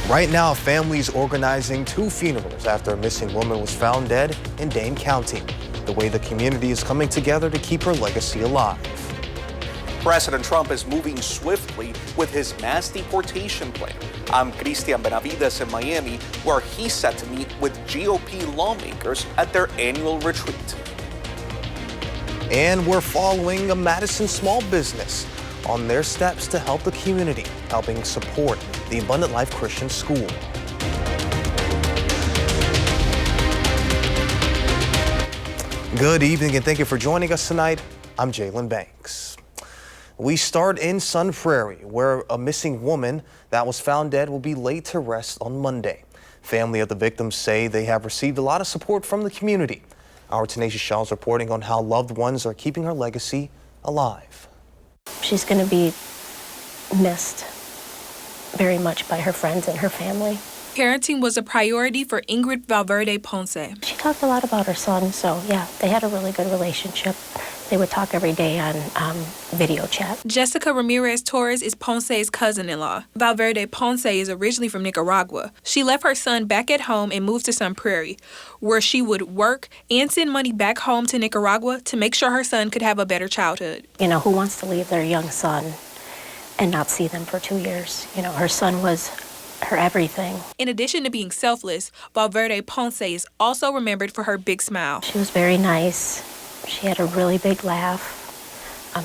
Right now, a family is organizing 2 funerals after a missing woman was found dead in Dane County. The way the community is coming together to keep her legacy alive. President Trump is moving swiftly with his mass deportation plan. I'm Cristian Benavides in Miami, where he's set to meet with GOP lawmakers at their annual retreat. And we're following a Madison small business on their steps to help the community, helping support the Abundant Life Christian School. Good evening and thank you for joining us tonight. I'm Jalen Banks. We start in Sun Prairie, where a missing woman that was found dead will be laid to rest on Monday. Family of the victims say they have received a lot of support from the community. Our Tenacious Shaw is reporting on how loved ones are keeping her legacy alive. She's going to be missed very much by her friends and her family. Parenting was a priority for Ingrid Valverde Ponce. She talked a lot about her son, so yeah, they had a really good relationship. They would talk every day on video chat. Jessica Ramirez Torres is Ponce's cousin-in-law. Valverde Ponce is originally from Nicaragua. She left her son back at home and moved to Sun Prairie, where she would work and send money back home to Nicaragua to make sure her son could have a better childhood. You know, who wants to leave their young son and not see them for 2 years? You know, her son was her everything. In addition to being selfless, Valverde Ponce is also remembered for her big smile. She was very nice. She had a really big laugh.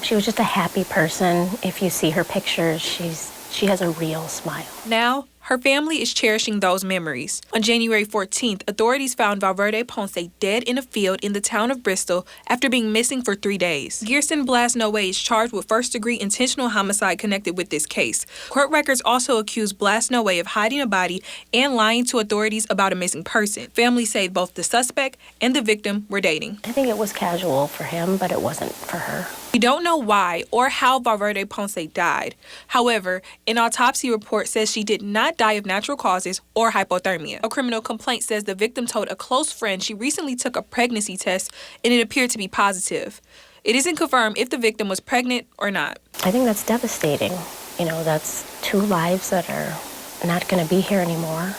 She was just a happy person. If you see her pictures, she has a real smile. Now, her family is cherishing those memories. On January 14th, authorities found Valverde Ponce dead in a field in the town of Bristol after being missing for 3 days. Gerson Blasnoe is charged with first-degree intentional homicide connected with this case. Court records also accuse Blasnoe of hiding a body and lying to authorities about a missing person. Families say both the suspect and the victim were dating. I think it was casual for him, but it wasn't for her. We don't know why or how Valverde Ponce died. However, an autopsy report says she did not die of natural causes or hypothermia. A criminal complaint says the victim told a close friend she recently took a pregnancy test and it appeared to be positive. It isn't confirmed if the victim was pregnant or not. I think that's devastating. You know, that's 2 lives that are not going to be here anymore.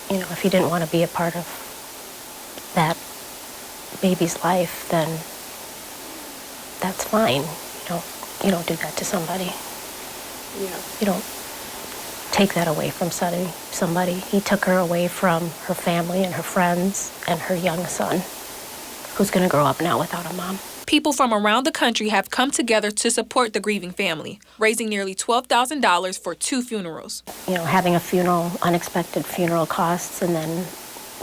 You know, if you didn't want to be a part of that baby's life, then that's fine. You don't do that to somebody. Yeah. You don't take that away from somebody. He took her away from her family and her friends and her young son, who's going to grow up now without a mom. People from around the country have come together to support the grieving family, raising nearly $12,000 for 2 funerals. You know, having a funeral, unexpected funeral costs, and then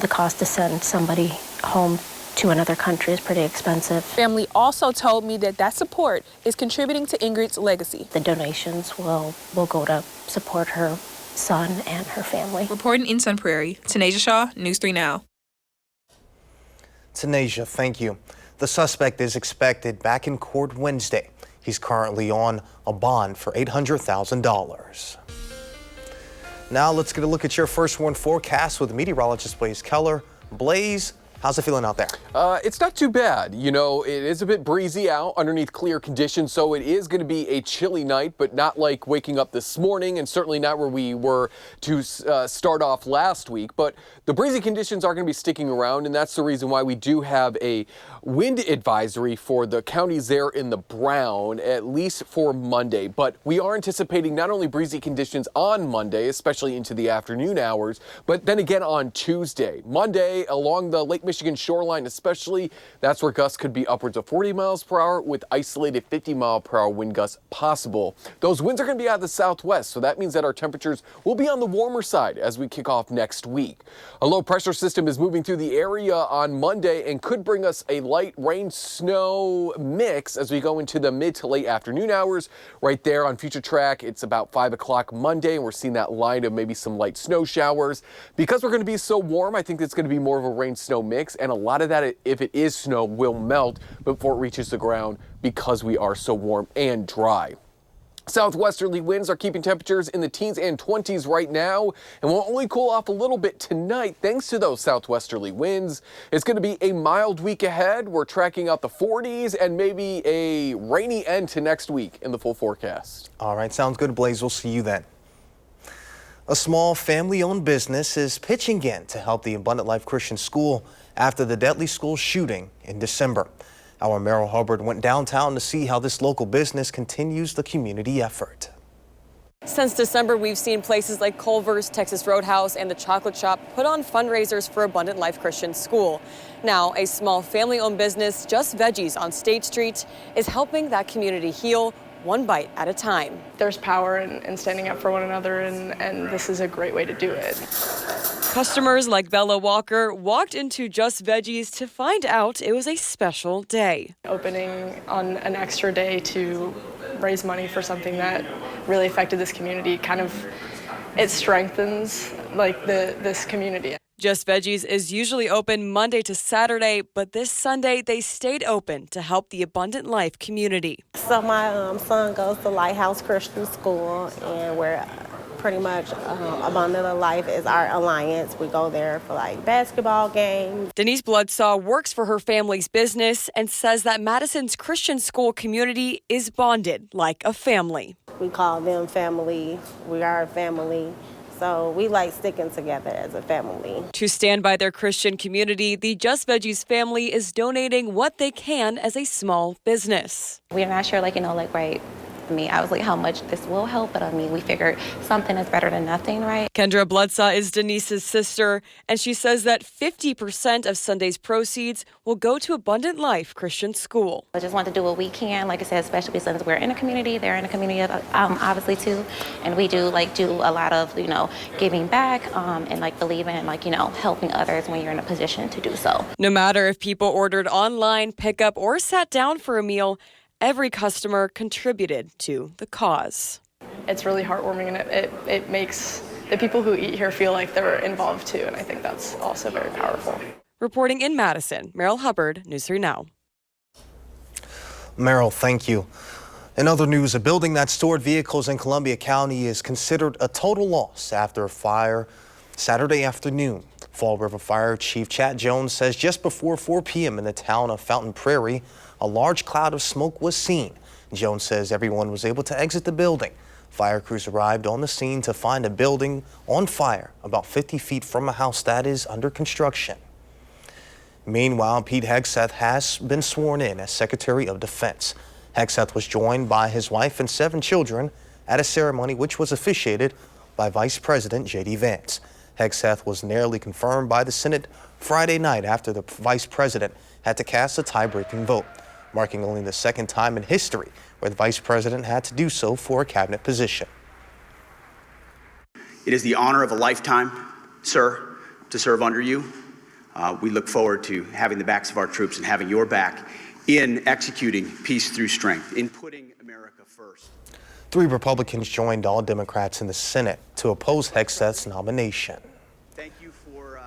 the cost to send somebody home to another country is pretty expensive. Family also told me that support is contributing to Ingrid's legacy. The donations will go to support her son and her family. Reporting in Sun Prairie, Tenacia Shaw, News 3 Now. Tenacia, thank you. The suspect is expected back in court Wednesday. He's currently on a bond for $800,000. Now let's get a look at your first warn forecast with meteorologist Blaze Keller. Blaze, how's it feeling out there? It's not too bad. You know, it is a bit breezy out underneath clear conditions, so it is going to be a chilly night, but not like waking up this morning, and certainly not where we were to start off last week. But the breezy conditions are going to be sticking around, and that's the reason why we do have a wind advisory for the counties there in the brown, at least for Monday. But we are anticipating not only breezy conditions on Monday, especially into the afternoon hours, but then again on Tuesday. Monday, along the Lake Michigan shoreline especially, that's where gusts could be upwards of 40 miles per hour with isolated 50-mile-per-hour wind gusts possible. Those winds are going to be out of the southwest, so that means that our temperatures will be on the warmer side as we kick off next week. A low pressure system is moving through the area on Monday and could bring us a light rain-snow mix as we go into the mid to late afternoon hours. Right there on Future Track, it's about 5 o'clock Monday, and we're seeing that line of maybe some light snow showers. Because we're going to be so warm, I think it's going to be more of a rain-snow mix. And a lot of that, if it is snow, will melt before it reaches the ground because we are so warm and dry. Southwesterly winds are keeping temperatures in the teens and 20s right now, and will only cool off a little bit tonight thanks to those southwesterly winds. It's going to be a mild week ahead. We're tracking out the 40s and maybe a rainy end to next week in the full forecast. All right, sounds good, Blaze. We'll see you then. A small family-owned business is pitching in to help the Abundant Life Christian School after the deadly school shooting in December. Our Merrill Hubbard went downtown to see how this local business continues the community effort. Since December, we've seen places like Culver's, Texas Roadhouse, and the Chocolate Shop put on fundraisers for Abundant Life Christian School. Now, a small family-owned business, Just Veggies on State Street, is helping that community heal one bite at a time. There's power in standing up for one another, and this is a great way to do it. Customers like Bella Walker walked into Just Veggies to find out it was a special day. Opening on an extra day to raise money for something that really affected this community, it strengthens this community. Just Veggies is usually open Monday to Saturday, but this Sunday they stayed open to help the Abundant Life community. So my son goes to Lighthouse Christian School, and we're pretty much Abundant Life is our alliance. We go there for basketball games. Denise Bloodsaw works for her family's business and says that Madison's Christian school community is bonded like a family. We call them family. We are a family. So we like sticking together as a family. To stand by their Christian community, the Just Veggies family is donating what they can as a small business. We're not sure, right? I was how much this will help, but we figured something is better than nothing, right? Kendra Bloodsaw is Denise's sister, and she says that 50% of Sunday's proceeds will go to Abundant Life Christian School. I just want to do what we can, like I said, especially since we're in a community, they're in a community, obviously too, and we do do a lot of, giving back and believing in helping others when you're in a position to do so. No matter if people ordered online, pickup, or sat down for a meal, every customer contributed to the cause. It's really heartwarming, and it makes the people who eat here feel like they're involved too, and I think that's also very powerful. Reporting in Madison, Merrill Hubbard, News 3 Now. Merrill, thank you. In other news, a building that stored vehicles in Columbia County is considered a total loss after a fire Saturday afternoon. Fall River Fire Chief Chad Jones says just before 4 p.m. in the town of Fountain Prairie, a large cloud of smoke was seen. Jones says everyone was able to exit the building. Fire crews arrived on the scene to find a building on fire about 50 feet from a house that is under construction. Meanwhile, Pete Hegseth has been sworn in as Secretary of Defense. Hegseth was joined by his wife and 7 children at a ceremony which was officiated by Vice President J.D. Vance. Hegseth was nearly confirmed by the Senate Friday night after the Vice President had to cast a tie-breaking vote, marking only the second time in history where the Vice President had to do so for a cabinet position. It is the honor of a lifetime, sir, to serve under you. We look forward to having the backs of our troops and having your back in executing peace through strength, in putting America first. 3 Republicans joined all Democrats in the Senate to oppose Hegseth's nomination. Thank you for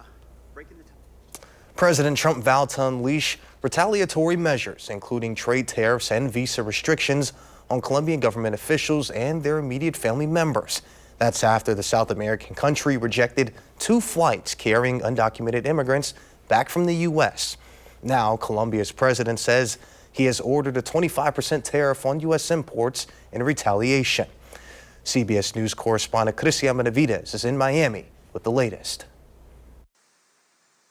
breaking the tie. President Trump vowed to unleash retaliatory measures, including trade tariffs and visa restrictions on Colombian government officials and their immediate family members. That's after the South American country rejected 2 flights carrying undocumented immigrants back from the U.S. Now, Colombia's president says he has ordered a 25% tariff on U.S. imports in retaliation. CBS News correspondent Cristian Benavides is in Miami with the latest.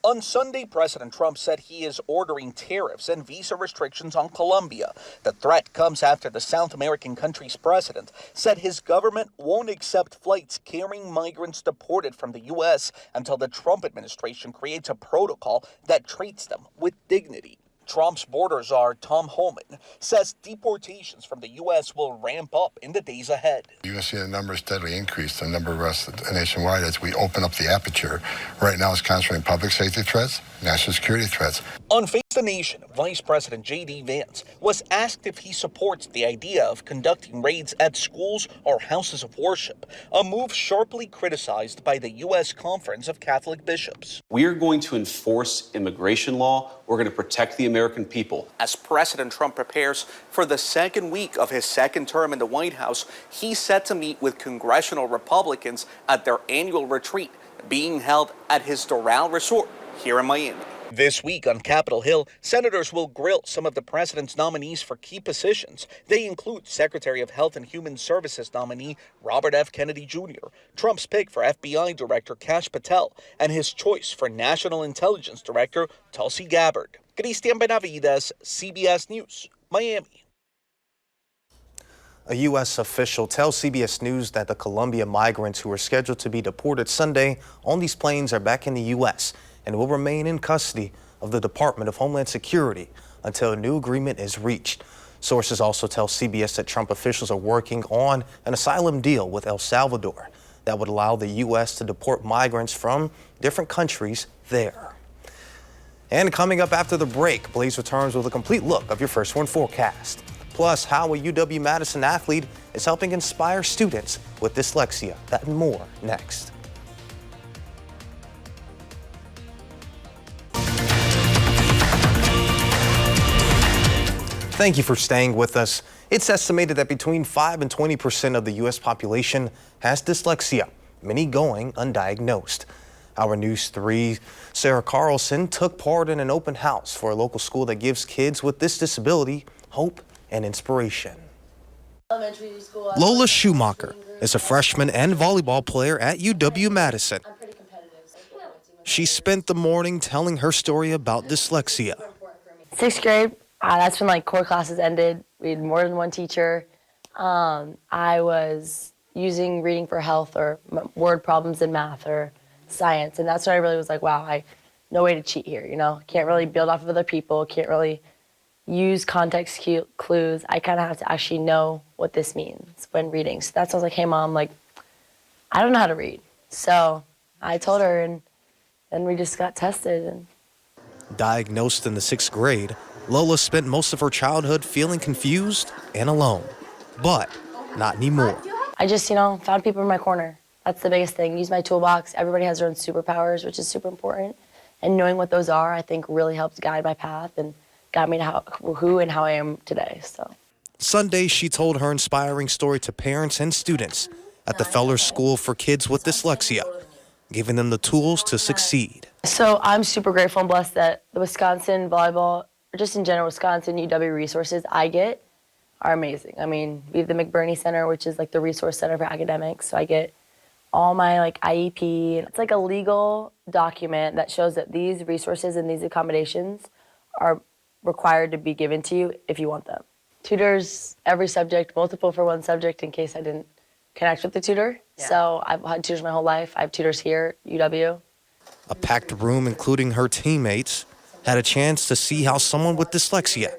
On Sunday, President Trump said he is ordering tariffs and visa restrictions on Colombia. The threat comes after the South American country's president said his government won't accept flights carrying migrants deported from the U.S. until the Trump administration creates a protocol that treats them with dignity. Trump's border czar, Tom Homan, says deportations from the U.S. will ramp up in the days ahead. You're going to see the numbers steadily increase, the number of arrests nationwide as we open up the aperture. Right now it's concentrating public safety threats, national security threats. On Face the Nation, Vice President J.D. Vance was asked if he supports the idea of conducting raids at schools or houses of worship, a move sharply criticized by the U.S. Conference of Catholic Bishops. We are going to enforce immigration law. We're going to protect the American people. As President Trump prepares for the second week of his second term in the White House, he's set to meet with congressional Republicans at their annual retreat being held at his Doral Resort here in Miami. This week on Capitol Hill, senators will grill some of the president's nominees for key positions. They include Secretary of Health and Human Services nominee Robert F. Kennedy Jr., Trump's pick for FBI Director Kash Patel, and his choice for National Intelligence Director Tulsi Gabbard. Cristian Benavides, CBS News, Miami. A U.S. official tells CBS News that the Colombia migrants who are scheduled to be deported Sunday on these planes are back in the U.S. and will remain in custody of the Department of Homeland Security until a new agreement is reached. Sources also tell CBS that Trump officials are working on an asylum deal with El Salvador that would allow the U.S. to deport migrants from different countries there. And coming up after the break, Blaze returns with a complete look of your First One forecast. Plus, how a UW-Madison athlete is helping inspire students with dyslexia. That and more next. Thank you for staying with us. It's estimated that between 5 and 20% of the U.S. population has dyslexia, many going undiagnosed. Our News 3 Sarah Carlson took part in an open house for a local school that gives kids with this disability hope and inspiration. Lola Schumacher is a freshman and volleyball player at UW-Madison. She spent the morning telling her story about dyslexia. 6th grade, that's when core classes ended. We had more than one teacher. I was using reading for health or word problems in math or science, and that's when I really was like, wow, no way to cheat here, Can't really build off of other people, can't really use context clues. I kind of have to actually know what this means when reading. So that's when I was like, hey, Mom, I don't know how to read. So I told her, and then we just got tested. Diagnosed in the 6th grade, Lola spent most of her childhood feeling confused and alone, but not anymore. I just, found people in my corner. That's the biggest thing. Use my toolbox. Everybody has their own superpowers, which is super important. And knowing what those are, I think really helps guide my path and got me to who and how I am today. So Sunday, she told her inspiring story to parents and students at the Feller School for Kids with Dyslexia, giving them the tools to succeed. So I'm super grateful and blessed that the Wisconsin volleyball, or just in general, Wisconsin UW resources I get are amazing. I mean, we have the McBurney Center, which is the resource center for academics. So I get all my IEP. It's a legal document that shows that these resources and these accommodations are required to be given to you if you want them. Tutors, every subject, multiple for one subject in case I didn't connect with the tutor. Yeah. So I've had tutors my whole life. I have tutors here at UW. A packed room, including her teammates, had a chance to see how someone with dyslexia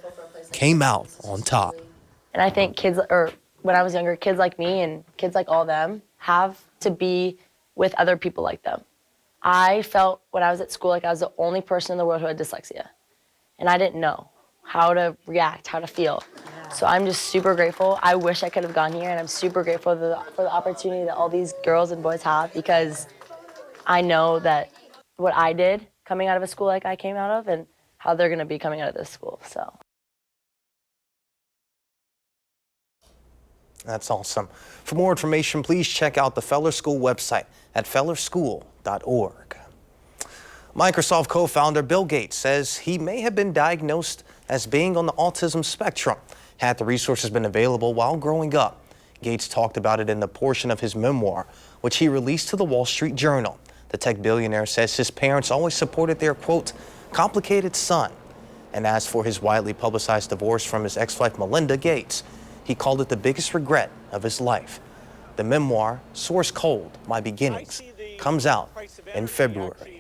came out on top. And I think kids, or when I was younger, kids like me and kids like all of them have to be with other people like them. I felt when I was at school like I was the only person in the world who had dyslexia. And I didn't know how to react, how to feel. So I'm just super grateful. I wish I could have gone here, and I'm super grateful for the opportunity that all these girls and boys have, because I know that what I did coming out of a school like I came out of and how they're gonna be coming out of this school, so. That's awesome. For more information, please check out the Feller School website at fellerschool.org. Microsoft co-founder Bill Gates says he may have been diagnosed as being on the autism spectrum had the resources been available while growing up. Gates talked about it in the portion of his memoir, which he released to the Wall Street Journal. The tech billionaire says his parents always supported their, quote, complicated son. And as for his widely publicized divorce from his ex-wife Melinda Gates, he called it the biggest regret of his life. The memoir, Source Code, My Beginnings, comes out in February.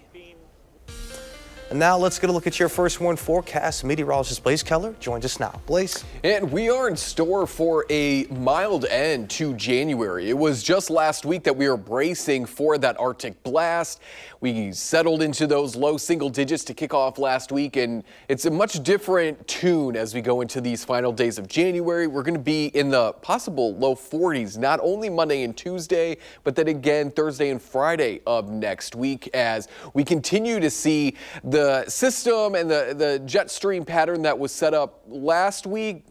And now let's get a look at your First One forecast. Meteorologist Blaze Keller joins us now. Blaze. And we are in store for a mild end to January. It was just last week that we were bracing for that Arctic blast. We settled into those low single digits to kick off last week, and it's a much different tune as we go into these final days of January. We're going to be in the possible low 40s, not only Monday and Tuesday, but then again Thursday and Friday of next week, as we continue to see the system and the jet stream pattern that was set up last week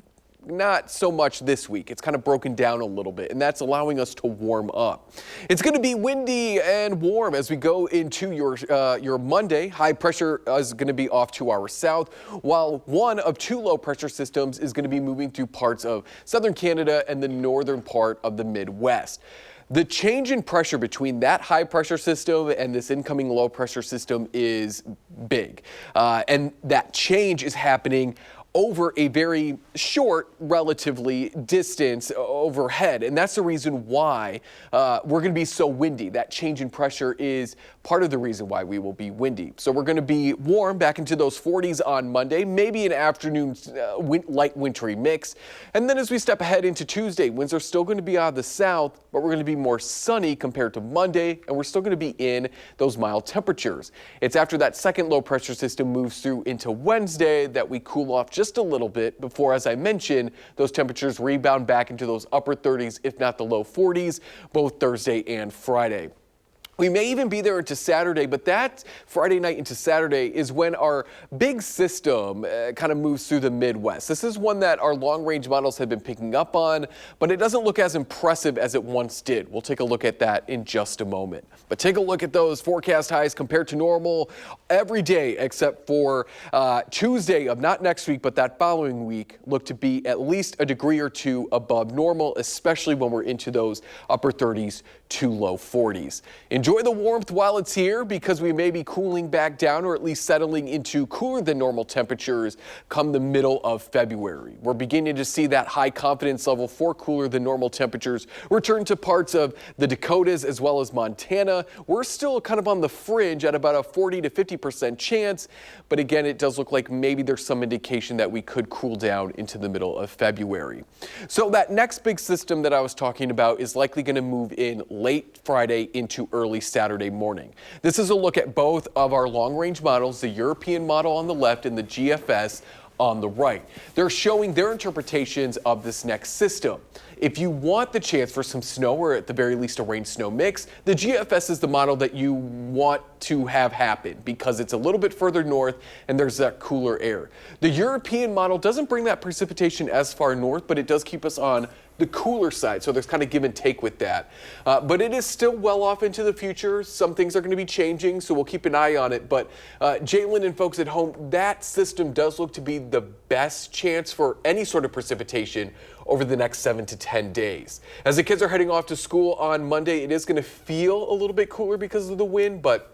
not so much this week. It's kind of broken down a little bit, and that's allowing us to warm up. It's going to be windy and warm as we go into your Monday. High pressure is going to be off to our south, while one of two low pressure systems is going to be moving through parts of southern Canada and the northern part of the Midwest. The change in pressure between that high pressure system and this incoming low pressure system is big. And that change is happening over a very short, relatively, distance overhead. And that's the reason why we're going to be so windy. That change in pressure is part of the reason why we will be windy. So we're going to be warm back into those 40s on Monday, maybe an afternoon light wintry mix. And then as we step ahead into Tuesday, winds are still going to be out of the south, but we're going to be more sunny compared to Monday, and we're still going to be in those mild temperatures. It's after that second low pressure system moves through into Wednesday that we cool off just a little bit before, as I mentioned, those temperatures rebound back into those upper 30s, if not the low 40s, both Thursday and Friday. We may even be there into Saturday, but that Friday night into Saturday is when our big system kind of moves through the Midwest. This is one that our long-range models have been picking up on, but it doesn't look as impressive as it once did. We'll take a look at that in just a moment. But take a look at those forecast highs compared to normal every day except for Tuesday of not next week, but that following week look to be at least a degree or two above normal, especially when we're into those upper 30s to low 40s. Enjoy the warmth while it's here because we may be cooling back down or at least settling into cooler than normal temperatures come the middle of February. We're beginning to see that high confidence level for cooler than normal temperatures return to parts of the Dakotas as well as Montana. We're still kind of on the fringe at about a 40 to 50% chance, but again, it does look like maybe there's some indication that we could cool down into the middle of February. So that next big system that I was talking about is likely going to move in late Friday into early Saturday morning. This is a look at both of our long-range models, the European model on the left and the GFS on the right. They're showing their interpretations of this next system. If you want the chance for some snow or at the very least a rain-snow mix, the GFS is the model that you want to have happen because it's a little bit further north and there's that cooler air. The European model doesn't bring that precipitation as far north, but it does keep us on the cooler side, so there's kind of give and take with that. But it is still well off into the future. Some things are going to be changing, so we'll keep an eye on it. But Jalen and folks at home, that system does look to be the best chance for any sort of precipitation over the next 7 to 10 days. As the kids are heading off to school on Monday, it is going to feel a little bit cooler because of the wind, but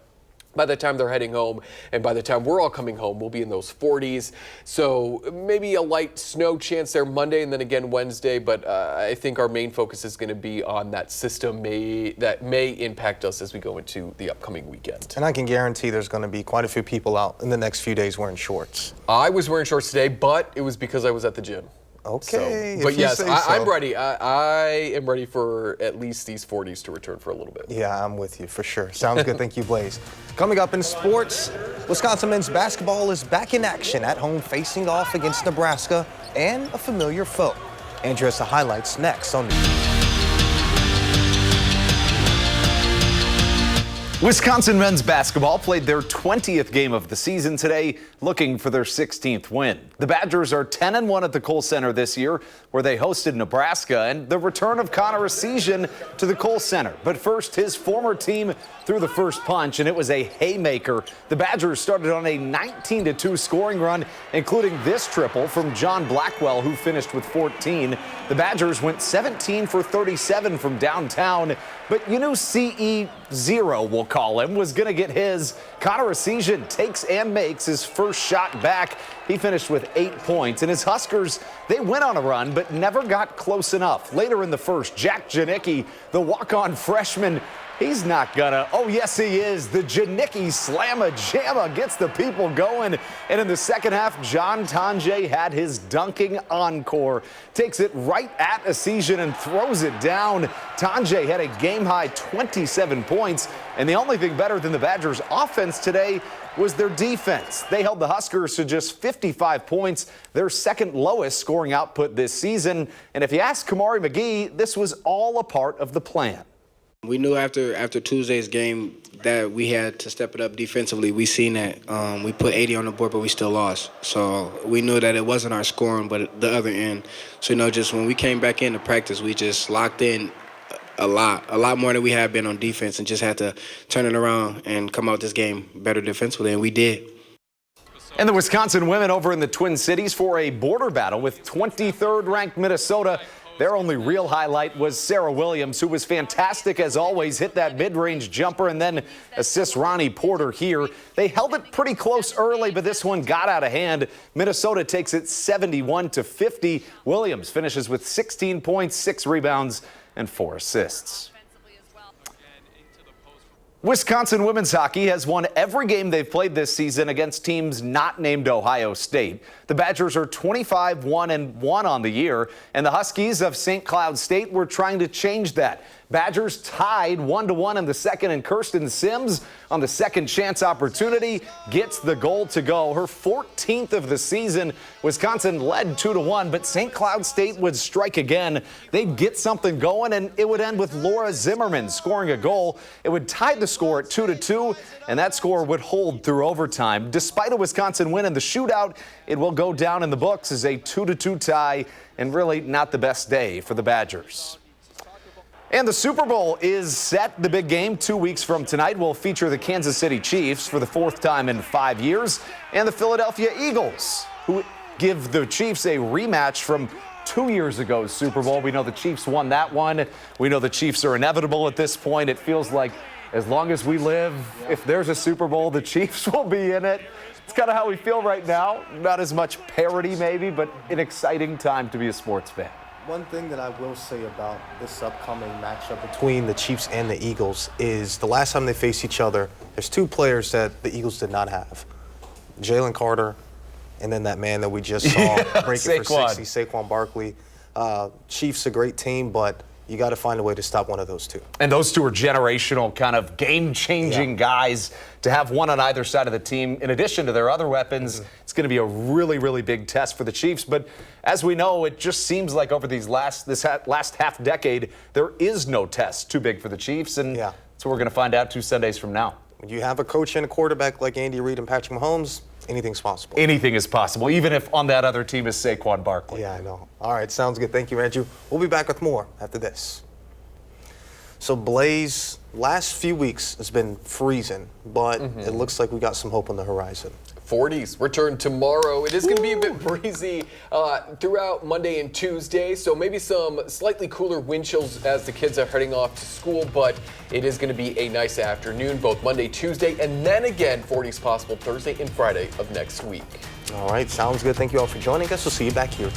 by the time they're heading home and by the time we're all coming home, we'll be in those 40s. So maybe a light snow chance there Monday and then again Wednesday. But I think our main focus is going to be on that system that may impact us as we go into the upcoming weekend. And I can guarantee there's going to be quite a few people out in the next few days wearing shorts. I was wearing shorts today, but it was because I was at the gym. Okay. So, but yes, I'm ready. I am ready for at least these 40s to return for a little bit. Yeah, I'm with you for sure. Sounds good. Thank you, Blaze. Coming up in sports, Wisconsin men's basketball is back in action at home facing off against Nebraska and a familiar foe. Andrew has the highlights next on Wisconsin men's basketball played their 20th game of the season today, looking for their 16th win. The Badgers are 10-1 at the Kohl Center this year, where they hosted Nebraska, and the return of Connor Essegian to the Kohl Center. But first, his former team threw the first punch, and it was a haymaker. The Badgers started on a 19-2 scoring run, including this triple from John Blackwell, who finished with 14. The Badgers went 17 for 37 from downtown, but you knew CE0, we'll call him, was going to get his. Connor Essegian takes and makes his first shot back. He finished with 8 points, and his Huskers, they went on a run, but never got close enough. Later in the first, Jack Janicki, the walk-on freshman, he's not gonna. Oh, yes, he is. The Janicki Slamma-Jamma gets the people going. And in the second half, John Tonje had his dunking encore. Takes it right at Essegian and throws it down. Tonje had a game-high 27 points. And the only thing better than the Badgers' offense today was their defense. They held the Huskers to just 55 points, their second lowest scoring output this season. And if you ask Kamari McGee, this was all a part of the plan. We knew after Tuesday's game that we had to step it up defensively. We seen that. We put 80 on the board, but we still lost. So we knew that it wasn't our scoring, but the other end. So, just when we came back into practice, we just locked in a lot more than we have been on defense, and just had to turn it around and come out this game better defensively, and we did. And the Wisconsin women over in the Twin Cities for a border battle with 23rd ranked Minnesota. Their only real highlight was Sarah Williams, who was fantastic as always, hit that mid-range jumper and then assists Ronnie Porter here. They held it pretty close early, but this one got out of hand. Minnesota takes it 71-50. Williams finishes with 16 points, 6 rebounds, and 4 assists. Wisconsin women's hockey has won every game they've played this season against teams not named Ohio State. The Badgers are 25-1-1 on the year, and the Huskies of St. Cloud State were trying to change that. Badgers tied 1-1 in the second, and Kirsten Sims on the second chance opportunity gets the goal to go. Her 14th of the season. Wisconsin led 2-1, but St. Cloud State would strike again. They'd get something going, and it would end with Laura Zimmerman scoring a goal. It would tie the score at 2-2, and that score would hold through overtime. Despite a Wisconsin win in the shootout, it will go down in the books as a 2-2 tie, and really not the best day for the Badgers. And the Super Bowl is set. The big game 2 weeks from tonight will feature the Kansas City Chiefs for the 4th time in 5 years, and the Philadelphia Eagles, who give the Chiefs a rematch from 2 years ago's Super Bowl. We know the Chiefs won that one. We know the Chiefs are inevitable at this point. It feels like as long as we live, if there's a Super Bowl, the Chiefs will be in it. It's kind of how we feel right now. Not as much parity maybe, but an exciting time to be a sports fan. One thing that I will say about this upcoming matchup between the Chiefs and the Eagles is the last time they faced each other, there's 2 players that the Eagles did not have. Jalen Carter, and then that man that we just saw break it for 60, Saquon Barkley. Chiefs a great team, but you got to find a way to stop one of those 2. And those 2 are generational, kind of game-changing guys. To have one on either side of the team, in addition to their other weapons, it's going to be a really, really big test for the Chiefs. But as we know, it just seems like over this last half decade, there is no test too big for the Chiefs. And that's what we're going to find out 2 Sundays from now. When you have a coach and a quarterback like Andy Reid and Patrick Mahomes, anything's possible. Anything is possible, even if on that other team is Saquon Barkley. Yeah, I know. All right, sounds good. Thank you, Andrew. We'll be back with more after this. So, Blaze, last few weeks has been freezing, but it looks like we got some hope on the horizon. 40s return tomorrow. It is going to be a bit breezy throughout Monday and Tuesday, so maybe some slightly cooler wind chills as the kids are heading off to school, but it is going to be a nice afternoon, both Monday, Tuesday, and then again 40s possible Thursday and Friday of next week. All right, sounds good. Thank you all for joining us. We'll see you back here